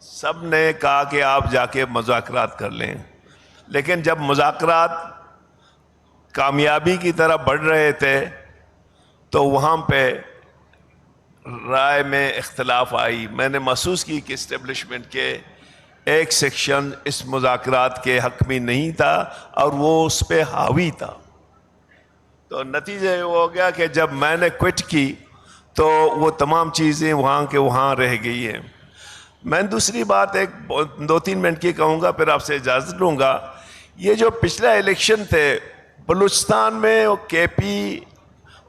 سب نے کہا کہ آپ جا کے مذاکرات کر لیں، لیکن جب مذاکرات کامیابی کی طرف بڑھ رہے تھے تو وہاں پہ رائے میں اختلاف آئی. میں نے محسوس کی کہ اسٹیبلشمنٹ کے ایک سیکشن اس مذاکرات کے حق میں نہیں تھا اور وہ اس پہ حاوی تھا. تو نتیجہ یہ ہو گیا کہ جب میں نے کوئٹ کی تو وہ تمام چیزیں وہاں کے وہاں رہ گئی ہیں. میں دوسری بات ایک 2-3 منٹ کی کہوں گا، پھر آپ سے اجازت لوں گا. یہ جو پچھلا الیکشن تھے بلوچستان میں، کے پی،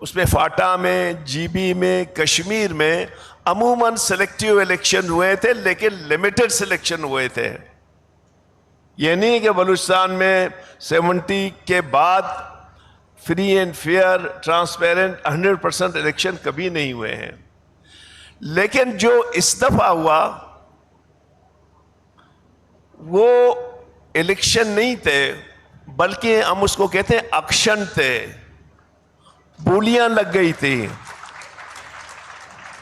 اس میں فاٹا میں، جی بی میں، کشمیر میں عموماً سلیکٹیو الیکشن ہوئے تھے، لیکن لیمیٹڈ سلیکشن ہوئے تھے. یہ نہیں کہ بلوچستان میں 70 کے بعد free and fair transparent 100% election کبھی نہیں ہوئے ہیں. لیکن جو اس دفعہ ہوا وہ الیکشن نہیں تھے، بلکہ ہم اس کو کہتے ہیں اکشن تھے. بولیاں لگ گئی تھی.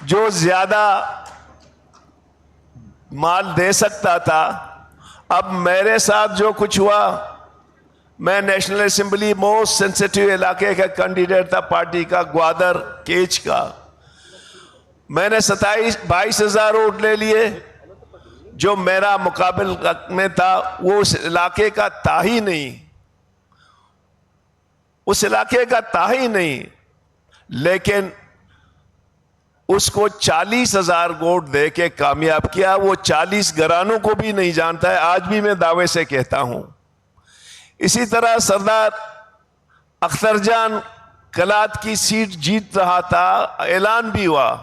جو زیادہ مال دے سکتا تھا. اب میرے ساتھ جو کچھ ہوا، میں نیشنل اسمبلی موسٹ سینسیٹیو علاقے کا کینڈیڈیٹ تھا پارٹی کا، گوادر کیچ کا. میں نے 22,000 ووٹ لے لیے. جو میرا مقابل میں تھا وہ اس علاقے کا تھا ہی نہیں، اس علاقے کا تھا ہی نہیں، لیکن اس کو 40,000 ووٹ دے کے کامیاب کیا. وہ 40 گھرانوں کو بھی نہیں جانتا ہے، آج بھی میں دعوے سے کہتا ہوں. اسی طرح سردار اختر جان کلات کی سیٹ جیت رہا تھا، اعلان بھی ہوا،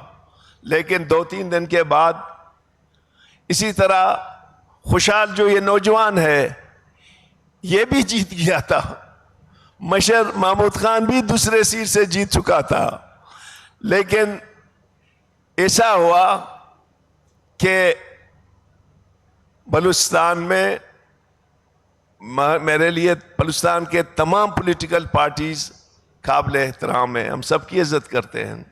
لیکن 2-3 دن کے بعد اسی طرح خوشحال جو یہ نوجوان ہے یہ بھی جیت گیا تھا. مشر محمود خان بھی دوسرے سیٹ سے جیت چکا تھا. لیکن ایسا ہوا کہ بلوچستان میں میرے لیے بلوچستان کے تمام پولیٹیکل پارٹیز قابل احترام ہیں، ہم سب کی عزت کرتے ہیں.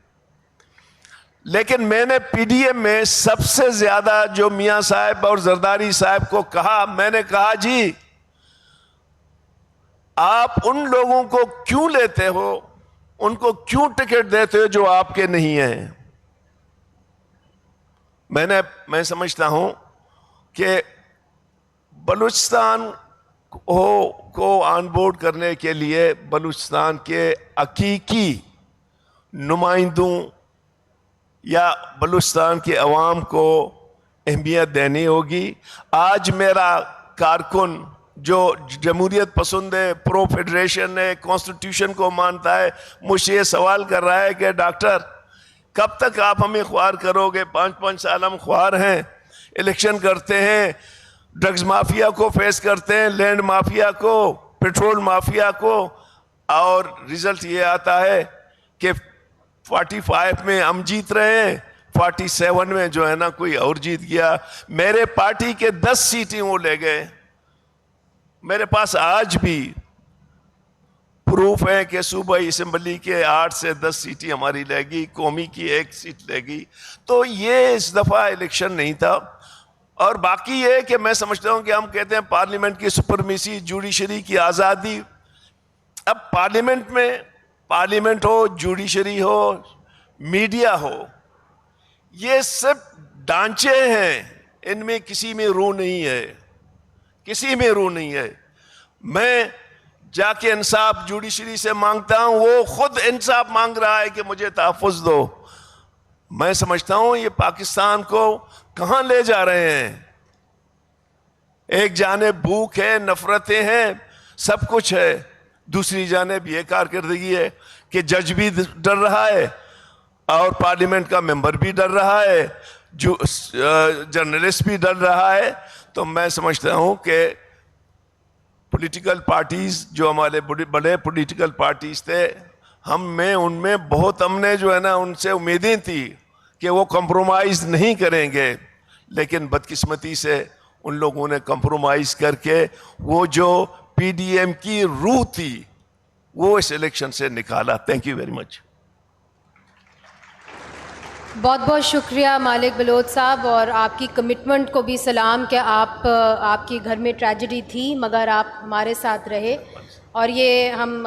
لیکن میں نے پی ڈی ایم میں سب سے زیادہ جو میاں صاحب اور زرداری صاحب کو کہا، میں نے کہا جی آپ ان لوگوں کو کیوں لیتے ہو، ان کو کیوں ٹکٹ دیتے ہو جو آپ کے نہیں ہیں. میں سمجھتا ہوں کہ بلوچستان کو آن بورڈ کرنے کے لیے بلوچستان کے حقیقی نمائندوں یا بلوچستان کے عوام کو اہمیت دینی ہوگی. آج میرا کارکن جو جمہوریت پسند ہے، پرو فیڈریشن ہے، کانسٹیٹیوشن کو مانتا ہے، مجھ سے یہ سوال کر رہا ہے کہ ڈاکٹر کب تک آپ ہمیں خوار کرو گے؟ 5 سال ہم خوار ہیں، الیکشن کرتے ہیں، ڈرگز مافیا کو فیس کرتے ہیں، لینڈ مافیا کو، پیٹرول مافیا کو، اور رزلٹ یہ آتا ہے کہ 45 میں ہم جیت رہے ہیں، 47 میں جو ہے نا کوئی اور جیت گیا. میرے پارٹی کے 10 سیٹیں وہ لے گئے. میرے پاس آج بھی پروف ہے کہ صوبائی اسمبلی کے 8 سے 10 سیٹیں ہماری لے گی، قومی کی 1 سیٹ لے گی. تو یہ اس دفعہ الیکشن نہیں تھا. اور باقی یہ کہ میں سمجھتا ہوں کہ ہم کہتے ہیں پارلیمنٹ کی سپرمیسی، جوڈیشری کی آزادی. اب پارلیمنٹ میں پارلیمنٹ ہو، جوڈیشری ہو، میڈیا ہو، یہ سب ڈھانچے ہیں، ان میں کسی میں روح نہیں ہے، کسی میں روح نہیں ہے. میں جا کے انصاف جوڈیشری سے مانگتا ہوں، وہ خود انصاف مانگ رہا ہے کہ مجھے تحفظ دو. میں سمجھتا ہوں یہ پاکستان کو کہاں لے جا رہے ہیں. ایک جانب بھوک ہے، نفرتیں ہیں، سب کچھ ہے، دوسری جانب یہ کارکردگی ہے کہ جج بھی ڈر رہا ہے اور پارلیمنٹ کا ممبر بھی ڈر رہا ہے، جو جرنلسٹ بھی ڈر رہا ہے. تو میں سمجھتا ہوں کہ پولیٹیکل پارٹیز جو ہمارے بڑے پولیٹیکل پارٹیز تھے، ان میں بہت ہم نے جو ہے نا ان سے امیدیں تھی کہ وہ کمپرومائز نہیں کریں گے، لیکن بدقسمتی سے ان لوگوں نے کمپرومائز کر کے وہ جو پی ڈی ایم کی روح تھی وہ اس الیکشن سے نکالا. Thank you very much. بہت بہت شکریہ مالک بلوچ صاحب، اور آپ کی کمٹمنٹ کو بھی سلام کہ آپ کی گھر میں ٹریجڈی تھی مگر آپ ہمارے ساتھ رہے، اور یہ ہم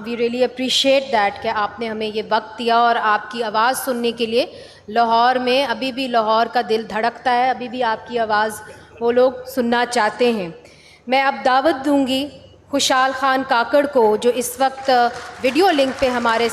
وی ریئلی اپریشیٹ دیٹ کہ آپ نے ہمیں یہ وقت دیا، اور آپ کی آواز سننے کے لیے لاہور میں ابھی بھی لاہور کا دل دھڑکتا ہے، ابھی بھی آپ کی آواز وہ لوگ سننا چاہتے ہیں۔ میں اب دعوت دوں گی خوشحال خان کاکڑ کو، جو اس وقت ویڈیو لنک پہ ہمارے